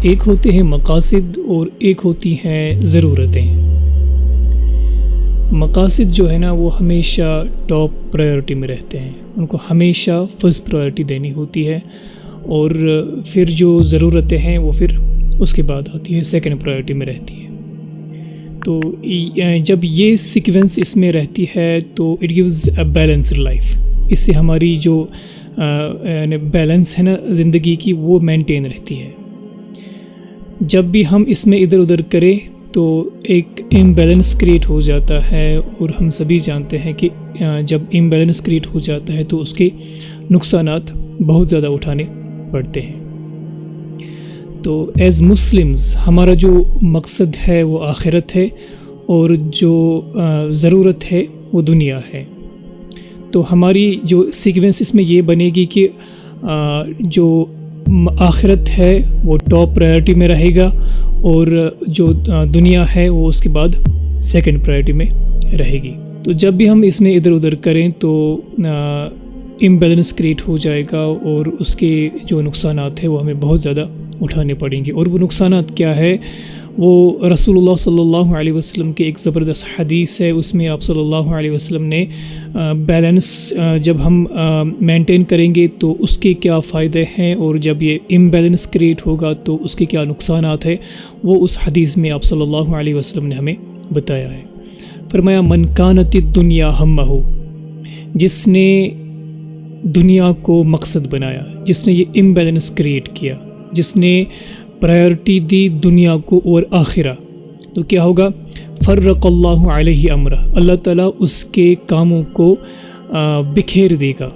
ایک ہوتے ہیں مقاصد اور ایک ہوتی ہیں ضرورتیں۔ مقاصد جو ہے نا وہ ہمیشہ ٹاپ پرائیورٹی میں رہتے ہیں، ان کو ہمیشہ فرسٹ پرائیورٹی دینی ہوتی ہے، اور پھر جو ضرورتیں ہیں وہ پھر اس کے بعد آتی ہے، سیکنڈ پرائیورٹی میں رہتی ہے۔ تو جب یہ سیکوینس اس میں رہتی ہے تو it gives a balanced life, اس سے ہماری جو بیلنس ہے نا زندگی کی وہ مینٹین رہتی ہے۔ جب بھی ہم اس میں ادھر ادھر کریں تو ایک امبیلنس کریٹ ہو جاتا ہے، اور ہم سبھی جانتے ہیں کہ جب امبیلنس کریٹ ہو جاتا ہے تو اس کے نقصانات بہت زیادہ اٹھانے پڑتے ہیں۔ تو ایز مسلمز ہمارا جو مقصد ہے وہ آخرت ہے، اور جو ضرورت ہے وہ دنیا ہے۔ تو ہماری جو سیکوینس اس میں یہ بنے گی کہ جو آخرت ہے وہ ٹاپ پرائیورٹی میں رہے گا، اور جو دنیا ہے وہ اس کے بعد سیکنڈ پرائیورٹی میں رہے گی۔ تو جب بھی ہم اس میں ادھر ادھر کریں تو امبیلنس کریٹ ہو جائے گا، اور اس کے جو نقصانات ہیں وہ ہمیں بہت زیادہ اٹھانے پڑیں گے۔ اور وہ نقصانات کیا ہے؟ وہ رسول اللہ صلی اللہ علیہ وسلم کی ایک زبردست حدیث ہے، اس میں آپ صلی اللہ علیہ وسلم نے بیلنس جب ہم مینٹین کریں گے تو اس کے کیا فائدے ہیں، اور جب یہ امبیلنس کریٹ ہوگا تو اس کے کیا نقصانات ہیں، وہ اس حدیث میں آپ صلی اللہ علیہ وسلم نے ہمیں بتایا ہے۔ فرمایا من کانت الدنیا ہمہ، جس نے دنیا کو مقصد بنایا، جس نے یہ امبیلنس کریٹ کیا، جس نے پرائیورٹی دی دنیا کو اور آخرہ، تو کیا ہوگا؟ فرق اللہ علیہ امرہ، اللہ تعالیٰ اس کے کاموں کو بکھیر دے گا،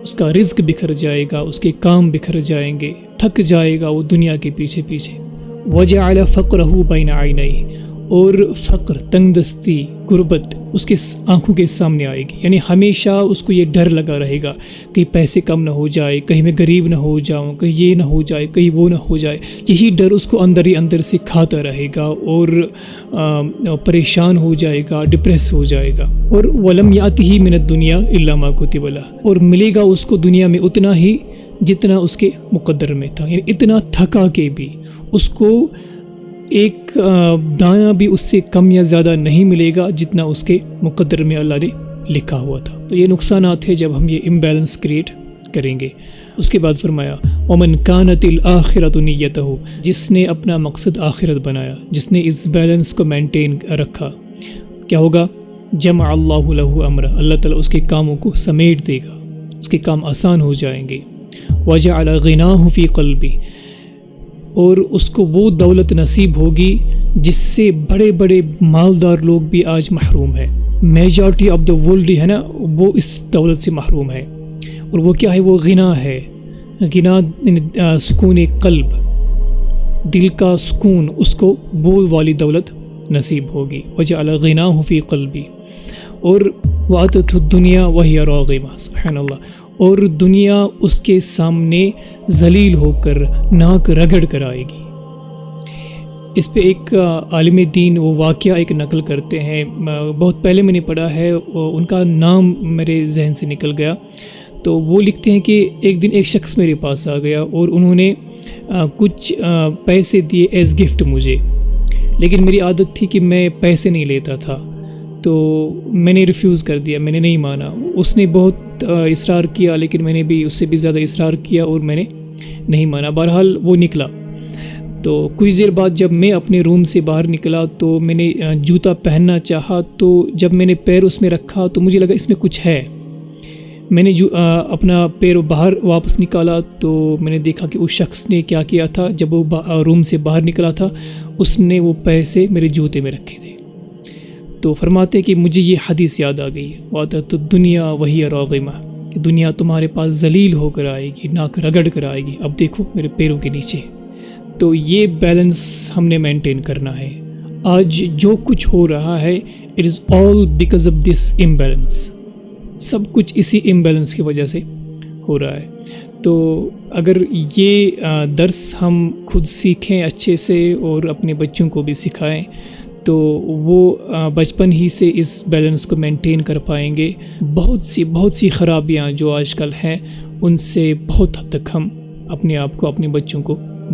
اس کا رزق بکھر جائے گا، اس کے کام بکھر جائیں گے، تھک جائے گا وہ دنیا کے پیچھے پیچھے۔ وجعل فقرہ بین عینیہ، اور فقر، تنگ دستی، غربت اس کے آنکھوں کے سامنے آئے گی، یعنی ہمیشہ اس کو یہ ڈر لگا رہے گا کہ پیسے کم نہ ہو جائے، کہیں میں غریب نہ ہو جاؤں، کہیں یہ نہ ہو جائے، کہیں وہ نہ ہو جائے۔ یہی ڈر اس کو اندر ہی اندر سے کھاتا رہے گا، اور پریشان ہو جائے گا، ڈپریس ہو جائے گا۔ اور ولم یاتہ من الدنیا الا ما کتب لہ، اور ملے گا اس کو دنیا میں اتنا ہی جتنا اس کے مقدر میں تھا، یعنی اتنا تھکا کے بھی اس کو ایک دانہ بھی اس سے کم یا زیادہ نہیں ملے گا جتنا اس کے مقدر میں اللہ نے لکھا ہوا تھا۔ تو یہ نقصانات ہیں جب ہم یہ امبیلنس کریٹ کریں گے۔ اس کے بعد فرمایا ومن کانت الآخرۃ نیتہ، جس نے اپنا مقصد آخرت بنایا، جس نے اس بیلنس کو مینٹین رکھا، کیا ہوگا؟ جمع اللہ لہ امرہ، اللہ تعالیٰ اس کے کاموں کو سمیٹ دے گا، اس کے کام آسان ہو جائیں گے۔ وجعل غناہ فی قلبی، اور اس کو وہ دولت نصیب ہوگی جس سے بڑے بڑے مالدار لوگ بھی آج محروم ہیں، میجارٹی آف دا ورلڈ ہے نا وہ اس دولت سے محروم ہے۔ اور وہ کیا ہے؟ وہ غنا ہے، غنا سکون قلب، دل کا سکون، اس کو وہ والی دولت نصیب ہوگی۔ وجعل غناہ فی قلبی، اور واتت الدنیا وہی راغمہ، سبحان اللہ، اور دنیا اس کے سامنے ذلیل ہو کر ناک رگڑ کر آئے گی۔ اس پہ ایک عالم دین وہ واقعہ ایک نقل کرتے ہیں، بہت پہلے میں نے پڑھا ہے، ان کا نام میرے ذہن سے نکل گیا۔ تو وہ لکھتے ہیں کہ ایک دن ایک شخص میرے پاس آ گیا، اور انہوں نے کچھ پیسے دیے ایز گفٹ مجھے، لیکن میری عادت تھی کہ میں پیسے نہیں لیتا تھا، تو میں نے ریفیوز کر دیا، میں نے نہیں مانا۔ اس نے بہت اصرار کیا، لیکن میں نے بھی اس سے بھی زیادہ اصرار کیا، اور میں نے نہیں مانا۔ بہرحال وہ نکلا۔ تو کچھ دیر بعد جب میں اپنے روم سے باہر نکلا تو میں نے جوتا پہننا چاہا، تو جب میں نے پیر اس میں رکھا تو مجھے لگا اس میں کچھ ہے۔ میں نے اپنا پیر باہر واپس نکالا تو میں نے دیکھا کہ اس شخص نے کیا کیا تھا۔ جب وہ روم سے باہر نکلا تھا، اس نے وہ پیسے میرے جوتے میں رکھے تھے۔ تو فرماتے کہ مجھے یہ حدیث یاد آ گئی، وَاتَتُ الدُّنْيَا وَهِيَ رَاغِمَةٌ، کہ دنیا تمہارے پاس ذلیل ہو کر آئے گی، ناک رگڑ کر آئے گی۔ اب دیکھو میرے پیروں کے نیچے۔ تو یہ بیلنس ہم نے مینٹین کرنا ہے۔ آج جو کچھ ہو رہا ہے it is all because of this imbalance, سب کچھ اسی امبیلنس کی وجہ سے ہو رہا ہے۔ تو اگر یہ درس ہم خود سیکھیں اچھے سے اور اپنے بچوں کو بھی سکھائیں تو وہ بچپن ہی سے اس بیلنس کو مینٹین کر پائیں گے۔ بہت سی خرابیاں جو آج کل ہیں ان سے بہت حد تک ہم اپنے آپ کو، اپنے بچوں کو